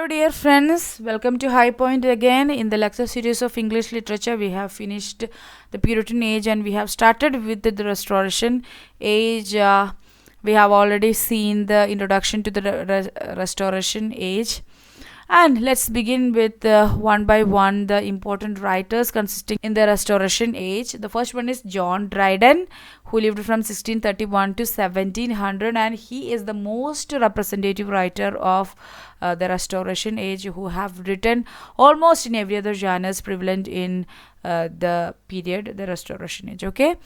dear friends, welcome to High Point again. In the lecture series of English literature, we have finished the Puritan age and we have started with the Restoration age. We have already seen the introduction to the Restoration age. And let's begin with one by one the important writers consisting in the Restoration age. The first one is John Dryden, who lived from 1631 to 1700, and he is the most representative writer of the Restoration age, who have written almost in every other genres prevalent in the period, the Restoration age. Okay.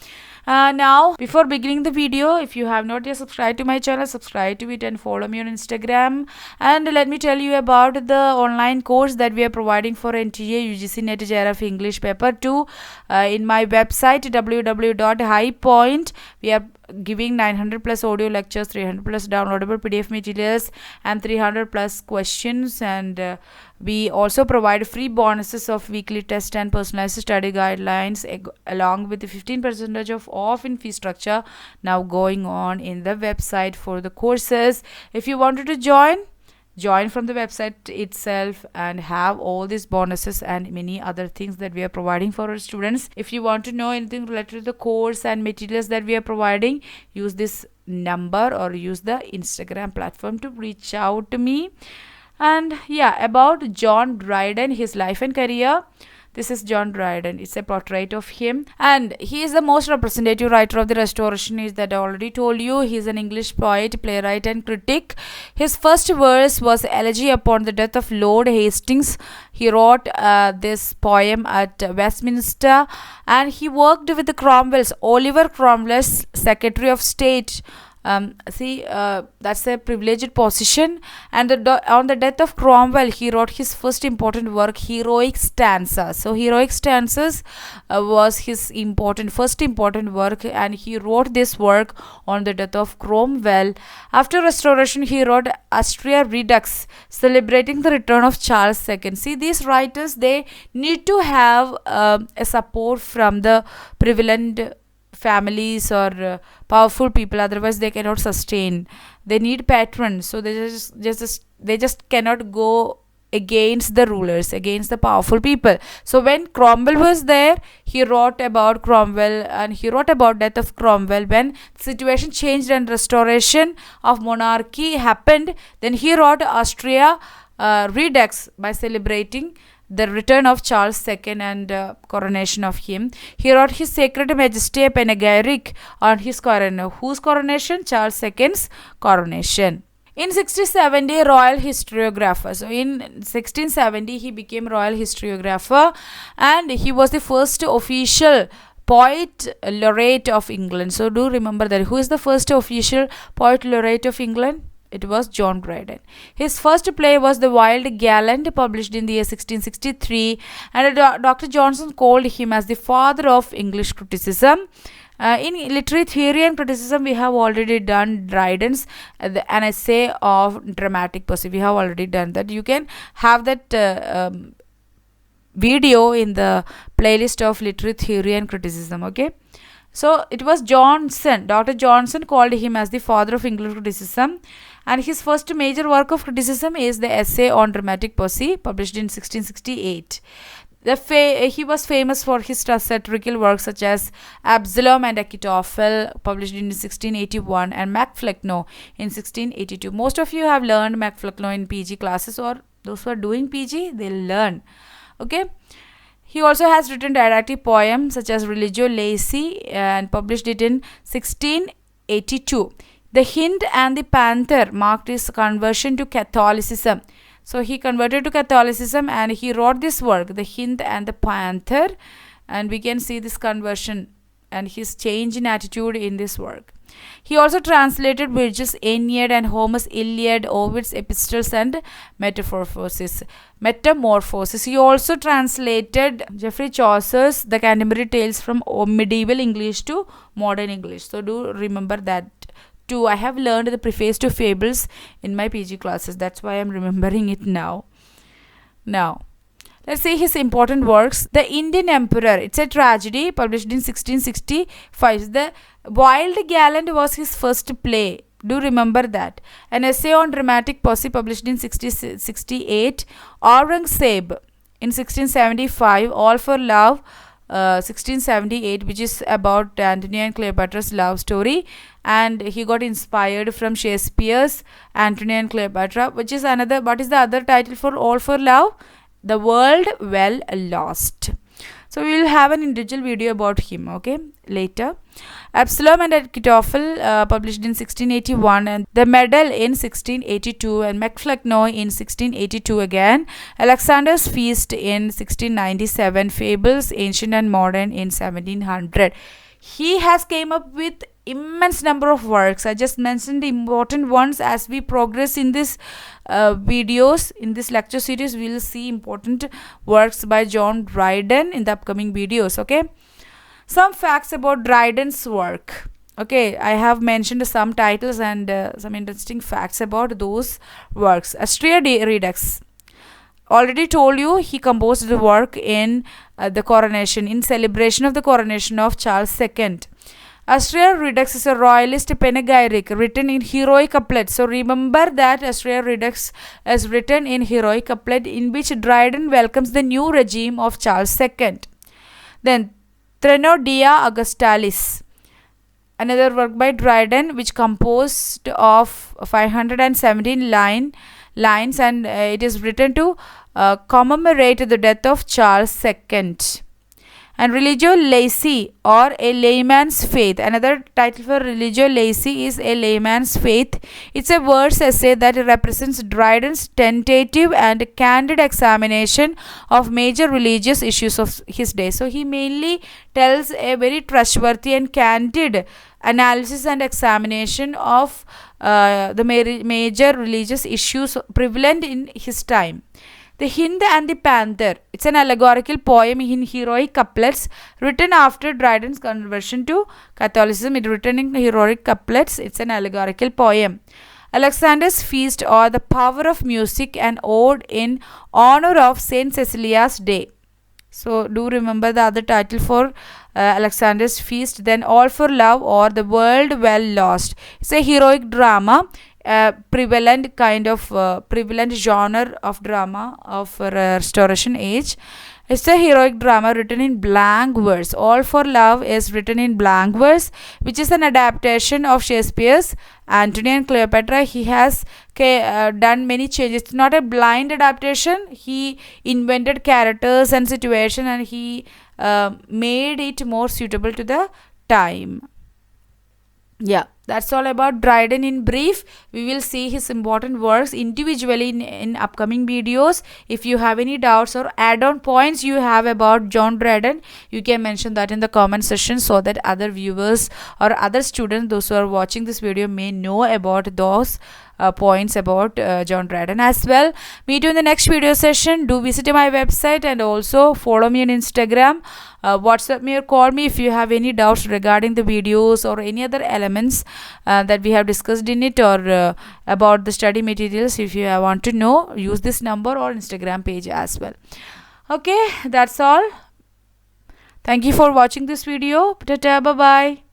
Now, before beginning the video, if you have not yet subscribed to my channel, subscribe to it and follow me on Instagram. And let me tell you about the online course that we are providing for NTA UGC NET Biography English Paper 2 in my website www.highpoint. We are giving 900 plus audio lectures, 300 plus downloadable PDF materials, and 300 plus questions. And we also provide free bonuses of weekly test and personalized study guidelines along with the 15% of off in fee structure now going on in the website for the courses. If you wanted to join from the website itself and have all these bonuses and many other things that we are providing for our students. If you want to know anything related to the course and materials that we are providing, use this number or use the Instagram platform to reach out to me. And yeah, about John Dryden, his life and career. This is John Dryden. It's a portrait of him. And he is the most representative writer of the Restoration age that I already told you. He is an English poet, playwright and critic. His first verse was Elegy upon the death of Lord Hastings. He wrote this poem at Westminster. And he worked with the Cromwell's, Oliver Cromwell's Secretary of State. That's a privileged position. And on the death of Cromwell, he wrote his first important work, Heroic Stanzas. So Heroic Stanzas was his first important work, and he wrote this work on the death of Cromwell. After Restoration, he wrote Austria Redux, celebrating the return of Charles II. See, these writers, they need to have a support from the prevalent families or powerful people, otherwise they cannot sustain. They need patrons, so they just cannot go against the rulers, against the powerful people. So when Cromwell was there, he wrote about Cromwell and he wrote about death of Cromwell. When the situation changed and restoration of monarchy happened, then he wrote Austria Redux by celebrating the return of Charles II and coronation of him. He wrote his Sacred Majesty Panegyric on his coronation. Whose coronation? Charles II's coronation. In 1670, royal historiographer. So in 1670, he became royal historiographer, and he was the first official poet laureate of England. So do remember that. Who is the first official poet laureate of England? It was John Dryden. His first play was The Wild Gallant, published in the year 1663, and Dr. Johnson called him as the father of English criticism. In literary theory and criticism, we have already done Dryden's an essay of dramatic poesy. We have already done that. You can have that video in the playlist of literary theory and criticism. Okay. So it was Johnson. Dr. Johnson called him as the father of English criticism. And his first major work of criticism is the essay on dramatic poesy, published in 1668. He was famous for his satirical works such as Absalom and Achitophel, published in 1681, and Macflecknoe in 1682. Most of you have learned Macflecknoe in PG classes, or those who are doing PG, they'll learn. Okay. He also has written didactic poems such as Religio Laici and published it in 1682. The Hind and the Panther marked his conversion to Catholicism. So he converted to Catholicism and he wrote this work, The Hind and the Panther, and we can see this conversion and his change in attitude in this work. He also translated Virgil's Aeneid and Homer's Iliad, Ovid's Epistles and Metamorphoses. He also translated Geoffrey Chaucer's The Canterbury Tales from medieval English to modern English. So do remember that too. I have learned the preface to fables in my PG classes. That's why I'm remembering it now. Now, let's see his important works. The Indian Emperor. It's a tragedy published in 1665. The Wild Gallant was his first play. Do remember that. An essay on dramatic poesy published in 1668. Aurangzeb in 1675. All for Love 1678, which is about Antony and Cleopatra's love story, and he got inspired from Shakespeare's Antony and Cleopatra, which is another. What is the other title for All for Love? The World Well Lost. So we will have an individual video about him, okay, later. Absalom and Achitophel published in 1681, and The Medal in 1682, and MacFlecknoe in 1682 again. Alexander's Feast in 1697, Fables Ancient and Modern in 1700. He has came up with immense number of works. I just mentioned the important ones. As we progress in this videos, in this lecture series, we will see important works by John Dryden in the upcoming videos, okay. Some facts about Dryden's work. Okay, I have mentioned some titles and some interesting facts about those works. Astrea Redux. Already told you he composed the work in the coronation, in celebration of the coronation of Charles II. Astrea Redux is a royalist panegyric written in heroic couplet. So remember that Astrea Redux is written in heroic couplet, in which Dryden welcomes the new regime of Charles II. Then Threnodiia Augustalis, another work by Dryden, which composed of 517 lines, and it is written to commemorate the death of Charles II. And Religio Laici, or A Layman's Faith. Another title for Religio Laici is A Layman's Faith. It's a verse essay that represents Dryden's tentative and candid examination of major religious issues of his day. So he mainly tells a very trustworthy and candid analysis and examination of the major religious issues prevalent in his time. The Hind and the Panther. It's an allegorical poem in heroic couplets written after Dryden's conversion to Catholicism. It's written in heroic couplets. It's an allegorical poem. Alexander's Feast, or The Power of Music, an ode in honor of Saint Cecilia's Day. So do remember the other title for Alexander's Feast. Then All for Love, or The World Well Lost. It's a heroic drama. Prevalent genre of drama of Restoration age. It's a heroic drama written in blank verse. All for Love is written in blank verse, which is an adaptation of Shakespeare's Antony and Cleopatra. He has done many changes. It's not a blind adaptation. He invented characters and situation, and he made it more suitable to the time. Yeah, that's all about Dryden in brief. We will see his important works individually in upcoming videos. If you have any doubts or add-on points you have about John Dryden, you can mention that in the comment section, so that other viewers or other students, those who are watching this video, may know about those points about John Dryden as well. Meet you in the next video session. Do visit my website and also follow me on Instagram. WhatsApp me or call me if you have any doubts regarding the videos or any other elements that we have discussed in it, or about the study materials. If you want to know, use this number or Instagram page as well. Okay, that's all. Thank you for watching this video. Ta-ta, bye-bye.